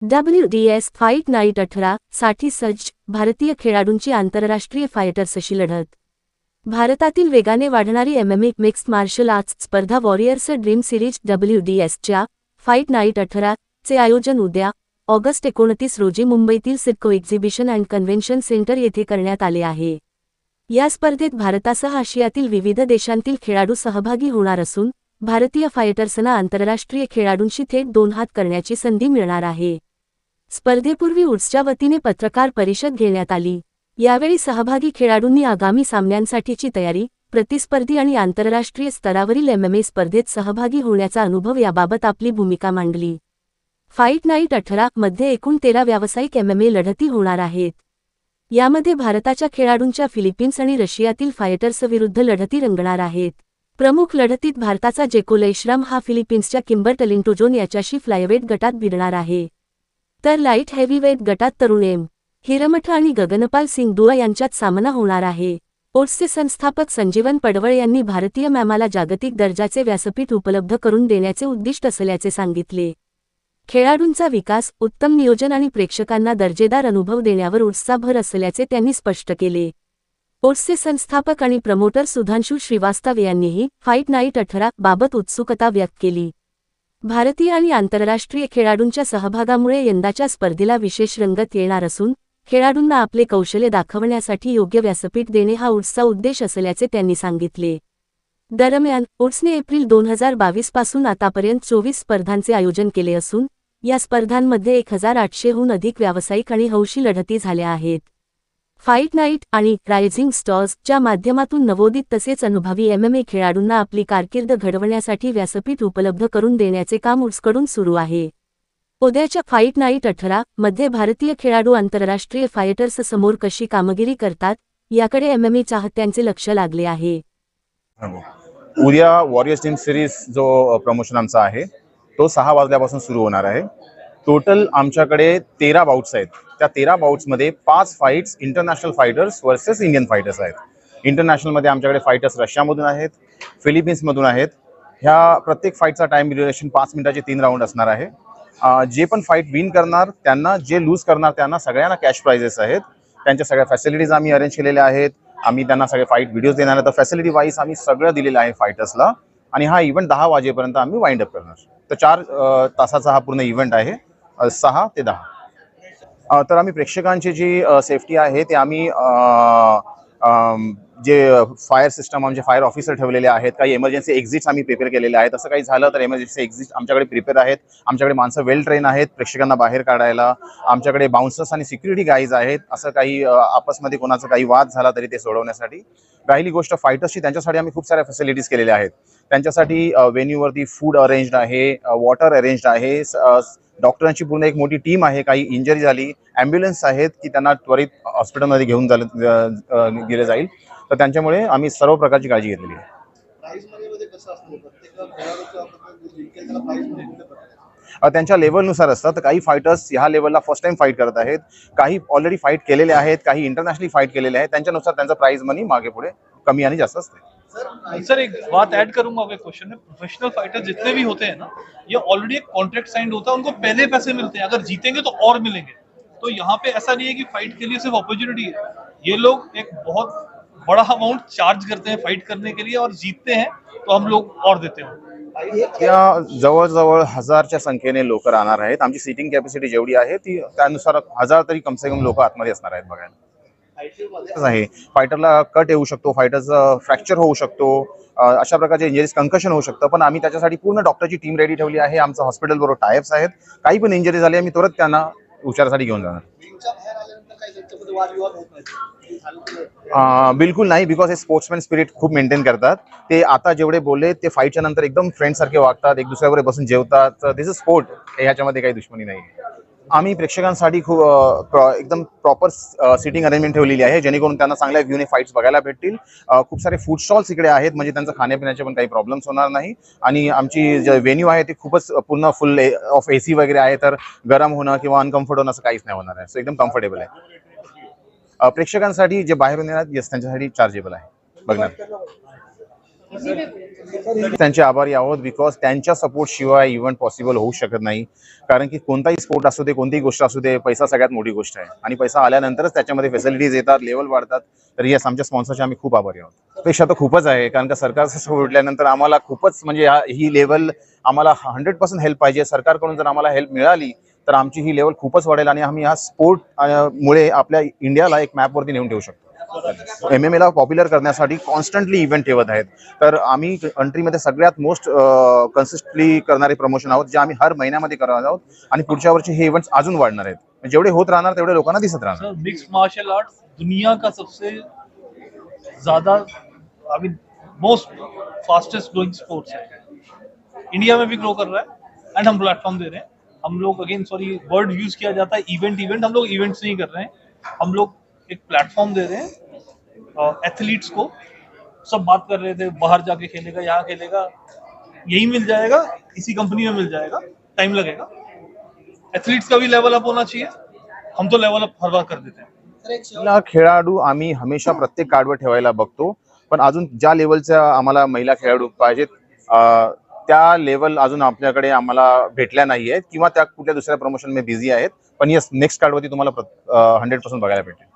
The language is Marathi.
WDS फाईट नाईट 18 साठी सज्ज भारतीय खेळाडूंची आंतरराष्ट्रीय फायटर्सशी लढत। भारतातील वेगाने वाढणारी MMA मिक्स्ड मार्शल आर्ट्स स्पर्धा वॉरियर्स ड्रीम सिरीज WDSच्या फाईट नाईट 18 चे आयोजन उद्या ऑगस्ट 29 रोजी मुंबईतील CIDCO exhibition and convention centre येथे करण्यात आले आहे। या स्पर्धेत भारतासह आशियातील विविध देशांतील खेळाडू सहभागी होणार असून भारतीय फायटर्सना आंतरराष्ट्रीय खेळाडूंशी थेट दोन हात करण्याची संधी मिळणार आहे। स्पर्धेपूर्वी वुड्सच्या वतीने पत्रकार परिषद घेण्यात आली। यावेळी सहभागी खेळाडूंनी आगामी सामन्यांसाठीची तयारी, प्रतिस्पर्धी आणि आंतरराष्ट्रीय स्तरावरील MMA स्पर्धेत सहभागी होण्याचा अनुभव याबाबत आपली भूमिका मांडली। फाईट नाईट 18 मध्ये एकूण 13 व्यावसायिक MMA लढती होणार आहेत। यामध्ये भारताच्या खेळाडूंच्या फिलिपिन्स आणि रशियातील फायटर्स विरुद्ध लढती रंगणार आहेत। प्रमुख लढतीत भारताचा जेको लैश्राम हा फिलिपिन्सच्या किंबर टलिंटोजोन याच्याशी फ्लायवेट गटात भिडणार आहे। तर लाईट हेवीवेट गटात तरुण एम. हिरमठ आणि गगनपाल सिंग दुआ यांच्यात सामना होणार आहे। ओट्सचे संस्थापक संजीवन पडवळ यांनी भारतीय मॅमाला जागतिक दर्जाचे व्यासपीठ उपलब्ध करून देण्याचे उद्दिष्ट असल्याचे सांगितले। खेळाडूंचा विकास, उत्तम नियोजन आणि प्रेक्षकांना दर्जेदार अनुभव देण्यावर ओट्सचा भर असल्याचे त्यांनी स्पष्ट केले। ओट्सचे संस्थापक आणि प्रमोटर सुधांशु श्रीवास्तव यांनीही फाईट नाईट 18 बाबत उत्सुकता व्यक्त केली। भारतीय आणि आंतरराष्ट्रीय खेळाडूंच्या सहभागामुळे यंदाच्या स्पर्धेला विशेष रंगत येणार असून खेळाडूंना आपले कौशल्य दाखवण्यासाठी योग्य व्यासपीठ देणे हा ओट्सचा उद्देश असल्याचे त्यांनी सांगितले। दरम्यान ओट्सने एप्रिल 2022 पासून आतापर्यंत 24 स्पर्धांचे आयोजन केले असून या स्पर्धांमध्ये 1800 हून अधिक व्यावसायिक आणि हौशी लढती झाल्या आहेत। फाईट नाईट आणि रायझिंग स्टार्स च्या माध्यमातून नवोदित तसेच अनुभवी MMA खेळाडूंना आपली कारकीर्द घडवण्यासाठी व्यासपीठ उपलब्ध करून देण्याचे काम ओट्सकडून सुरू आहे। उद्याच्या फाईट नाईट 18 मध्ये भारतीय खेळाडू आंतरराष्ट्रीय फायटर्स समोर कशी कामगिरी करतात याकडे MMA चाहत्यांचे लक्ष लागले आहे। उद्या वॉरियर्स टीम सिरीज जो प्रमोशन आमचा आहे तो 6 वाजल्यापासून सुरू होणार आहे। टोटल आमच्याकडे 13 बाउट्स आहेत। त्या 13 बाउट्स मध्ये 5 fights international fighters versus Indian fighters आहेत। इंटरनॅशनल मध्ये आमच्याकडे फायटर्स रशियामधून आहेत, फिलिपिन्स मधून आहेत। ह्या प्रत्येक फाईटचा टाइम ड्युरेशन 5 मिनिटाचे 3 राउंड असणार आहे। जे पण फाईट विन करणार त्यांना, जे लूज करणार त्यांना सगळ्यांना कॅश प्राइजेस आहेत। त्यांच्या सगळ्या फॅसिलिटीज आम्ही अरेंज केलेल्या आहेत। आम्ही त्यांना सगळे फाईट व्हिडिओज देणार आहेत। तर फॅसिलिटी वाईज आम्ही सगळं दिलेलं आहे फायटर्सला आणि हा इव्हेंट 10 वाजेपर्यंत आम्ही वाइंड अप करणार। तर 4 तासाचा हा पूर्ण इव्हेंट आहे, 6 ते 10। तर आम्ही प्रेक्षकांची जी सेफ्टी आहे ते आम्ही जे फायर सिस्टम आमचे फायर ऑफिसर ठेवलेले आहेत, काही इमर्जन्सी एक्झिट्स आम्ही प्रिपेअर केलेले आहेत। असं काही झालं तर इमर्जन्सी एक्झिट आमच्याकडे प्रिपेअर आहेत। आमच्याकडे माणसं वेल ट्रेन आहेत प्रेक्षकांना बाहेर काढायला। आमच्याकडे बाउन्सर्स आणि सिक्युरिटी गाईज आहेत। असं काही आपसमध्ये कोणाचा काही वाद झाला तरी ते सोडवण्यासाठी। राहिली गोष्ट फायटर्सची, त्यांच्यासाठी आम्ही खूप साऱ्या फॅसिलिटीज केलेल्या आहेत। त्यांच्यासाठी व्हेन्यूवरती फूड अरेंज्ड आहे, वॉटर अरेंज्ड आहे, डॉक्टरांची पूर्ण एक मोठी टीम आहे। काही इंजरी झाली, ॲम्ब्युलन्स आहेत की त्यांना त्वरित हॉस्पिटलमध्ये घेऊन गेले जाईल। तर त्यांच्यामुळे आम्ही सर्व प्रकारची काळजी घेतलेली आहे। त्यांच्या लेवलनुसार असतात। काही फायटर्स ह्या लेवलला फर्स्ट टाइम फाईट करत आहेत, काही ऑलरेडी फाईट केलेले आहेत, काही इंटरनॅशनली फाईट केलेले आहेत। त्यांच्यानुसार त्यांचं प्राइस मनी मागे पुढे कमी आणि जास्त असते। सर एक बात ऐड करूंगा आपके क्वेश्चन में। प्रोफेशनल फाइटर जितने भी होते हैं ना, ये ऑलरेडी एक कॉन्ट्रैक्ट साइंड होता है, उनको पहले पैसे मिलते हैं। अगर जीतेंगे तो और मिलेंगे। तो यहाँ पे ऐसा नहीं है कि फाइट के लिए सिर्फ अपॉर्चुनिटी है। ये लोग एक बहुत बड़ा अमाउंट चार्ज करते हैं फाइट करने के लिए और जीतते हैं तो हम लोग और देते हैं। या जवळजवळ 1000च्या संख्येने लोक राहणार आहेत। आमची सीटिंग कॅपॅसिटी जेवढी आहे ती त्यानुसार 1000 तरी कम से कम लोक आतमध्ये असणार आहेत बघायला। आहे फायटरला कट येऊ शकतो, फायटरचा फ्रॅक्चर होऊ शकतो, अशा प्रकारचे इंजरीज, कंकशन होऊ शकतं। पण आम्ही त्याच्यासाठी पूर्ण डॉक्टरची टीम रेडी ठेवली आहे। आमचं हॉस्पिटल बरोबर टायअप्स आहेत। काही पण इंजरी झाली आम्ही तुरंत त्यांना उपचारासाठी घेऊन जाणार। बिलकुल नाही, बिकॉज हे स्पोर्ट्समॅन स्पिरिट खूप मेंटेन करतात। ते आता जेवढे बोलले ते फाईटच्या नंतर एकदम फ्रेंड सारखे वागतात, एक दुसऱ्यावर बसून जेवतात। दिस इज स्पोर्ट, ह्याच्यामध्ये काही दुश्मनी नाही। आम्ही प्रेक्षकांसाठी खूप एकदम प्रॉपर सिटिंग अरेंजमेंट ठेवलेली आहे, जेणेकरून त्यांना चांगल्या व्ह्यूने फाईट्स बघायला भेटतील। खूप सारे फूड स्टॉल्स इकडे आहेत, म्हणजे त्यांचं खाण्यापिण्याचे पण काही प्रॉब्लेम्स होणार नाही। आणि आमची जे व्हेन्यू आहे ते खूपच पूर्ण फुल ऑफ AC वगैरे आहे, तर गरम होणं किंवा अनकम्फर्ट होणं असं काहीच नाही होणार आहे। सो एकदम कम्फर्टेबल आहे। प्रेक्षकांसाठी जे बाहेरून येणार, येस, त्यांच्यासाठी चार्जेबल आहे बघणार। त्यांचे आभारी आहोत बिकॉज त्यांच्या सपोर्ट शिवाय इव्हेंट पॉसिबल होऊ शकत नाही. कारण की कोणताही स्पोर्ट असू दे, कोणतीही गोष्ट असू दे, पैसा सगळ्यात मोठी गोष्ट आहे आणि पैसा आल्यानंतरच त्याच्यामध्ये फॅसिलिटीज येतात, लेवल वाढतात. तर येस, आमच्या स्पॉन्सरचे आम्ही खूप आभारी आहोत. पेक्षा तर खूपच आहे, कारण का सरकारचं सपोर्ट भेटल्यानंतर आम्हाला खूपच म्हणजे ही लेवल आम्हाला 100% हेल्प पाहिजे. सरकारकडून जर आम्हाला हेल्प मिळाली तर आमची ही लेवल खूपच वाढेल आणि आम्ही या स्पोर्ट मुळे आपल्या इंडियाला एक मॅपवरती नेऊन ठेवू शकतो. MMA ला पॉप्युलर करण्यासाठी कॉन्स्टंटली इव्हेंट ठेवत आहेत. तर आम्ही कंट्रीमध्ये सगळ्यात मोस्ट कन्सिस्टंटली करणारे प्रमोशन आहोत, जे आम्ही हर महिन्यामध्ये करणार आहोत आणि पुढच्या वर्षी हे इव्हेंट्स अजून वाढणार आहेत. जेवढे होत राहणार तेवढे लोकांना दिसत राहणार. सर मिक्स्ड मार्शल आर्ट्स दुनिया का सबसे ज्यादा I mean most fastest growing sports है. इंडिया में भी ग्रो कर रहा है एंड हम प्लेटफॉर्म दे रहे हैं. हम लोग अगेन सॉरी वर्ड यूज किया जाता है इवेंट, हम लोग इवेंट्स नहीं कर रहे हैं. हम लोग एक प्लेटफॉर्म दे रहे हैं एथलीट्स को. सब बात कर रहे थे बाहर जाके खेलेगा, यहाँ खेलेगा, यही मिल जाएगा, इसी कंपनी में मिल जाएगा, टाइम लगेगा. एथलीट्स का भी लेवल अप होना चाहिए. हम तो लेवल अप हर बार कर देते हैं. महिला खेळाडू आम्ही हमेशा प्रत्येक कार्डवर ठेवायला बघतो, पण अजून ज्या लेवलच्या आम्हाला महिला खेळाडू पाहिजेत त्या लेवल अजून आपल्याकडे आम्हाला भेटल्या नाही आहेत किंवा त्या कुठल्या दुसऱ्या प्रमोशन मध्ये बिझी आहेत. पण येस, नेक्स्ट कार्डवरती तुम्हाला 100% बघायला भेटेल.